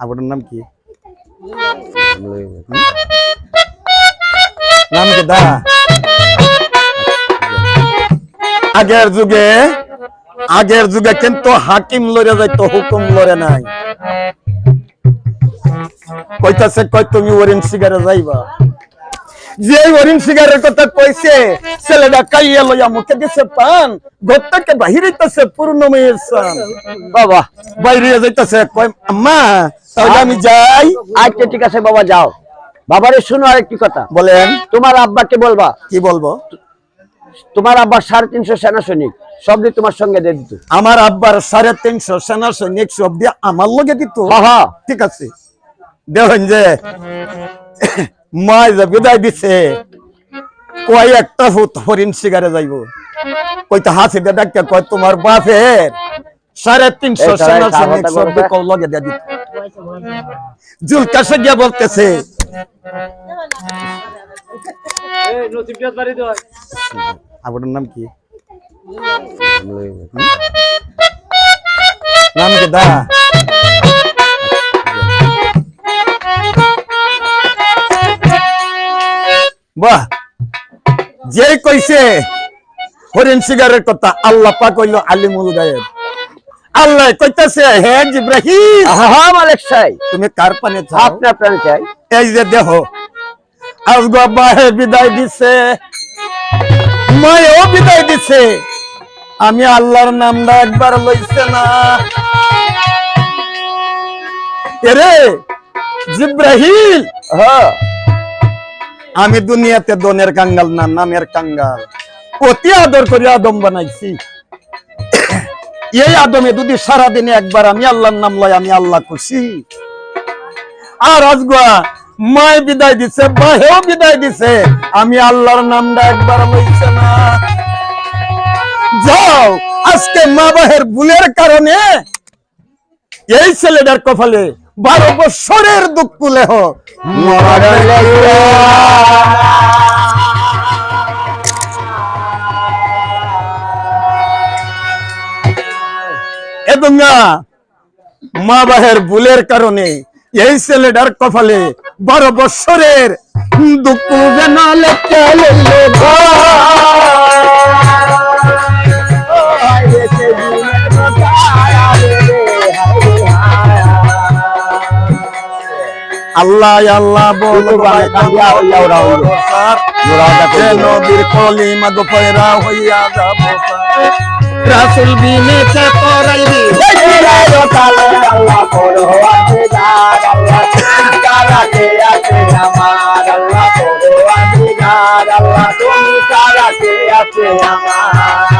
আপনার নাম কি? নাম কি দা? আগের যুগে কিন্তু হাকিম লড়ে যাইতো, হুকুম লড়ে নাই। কইতাছে কই তুমি ওরিন সিগারে যাইবা, যে ওরিন সিগারের কথা কইছে ছেলেটা কাইয়া লইয়া মুখে দিছে পান, ঘর থেকে বাহির হইতাছে পূর্ণময়ের চান। বাবা বাইরে যাইতাছে, কই আম্মা তাহলে আমি যাই। আচ্ছা ঠিক আছে বাবা যাও। বাবারে শুনো আরেকটি কথা। বলেন। তোমার আব্বাকে বলবা। কি বলবো? তোমার আব্বার 350 সেনা সৈনিক সব দিয়ে তোমার সঙ্গে দিয়ে দিত। আমার আব্বার 350 সেনা সৈনিক সব দিয়ে আমার লগে দিত? হ্যাঁ ঠিক আছে। দেখেন যে মা যে বিদায় দিছে, কয় একটা হরিণ শিকারে যাইব, কইতে হাসি দিয়ে ডাক্তা কয় তোমার বাপের 350 সেনা সৈনিক সব দিয়ে লগে দিয়ে দিত। জুলকাসে গিয়া বলতেছে আপনার নাম কি? নাম কি দা? বাহ, যে কইছে হরিণ শিকারের কথা আল্লাহ পাক হইল আলিমুল গায়েব। আল্লাহ কইতাছে হে জিব্রাহিম, হ্যাঁ মালিক সাহেব তুমি কার পানে চাও? আপনার প্রাণ চাই। এই যে দেখো আজগো বাহে বিদায় দিছে, মায়েও বিদায় দিছে, আমি আল্লাহর নামটা একবার লইছে না। এরে জিব্রাহিল, হ্যাঁ আমি দুনিয়াতে দনের কাঙ্গাল না, নামের কাঙ্গাল। অতি আদর করে আদম বানাইছি। এই আদমে যদি সারাদিনে একবার আমি আল্লাহর নাম লয়, আমি আল্লাহ খুশি। আর আজগা মায় বিদায় দিছে, বাহেও বিদায় দিছে, আমি আল্লাহর নামটা একবার লইছে না। যাও, আজকে মা বাহের ভুলের কারণে এই ছেলেটার কপালে 12 বছরের দুঃখ লেহ এবং মা বাহের ভুলের কারণে এই ছেলেটার কপালে 12 বছরের দুঃখ যেন লেখা লইলো। আল্লাহ আল্লাহ বলো নবীর কলিমা গো পয়রা হইয়া যাব, রাসূল বিনে কে পরাইবি আল্লাহ করো আজিগার, আল্লাহ কারাতে আছে আমার, আল্লাহ করো আজিগার, আল্লাহ তুমি কারাতে আছে আমার।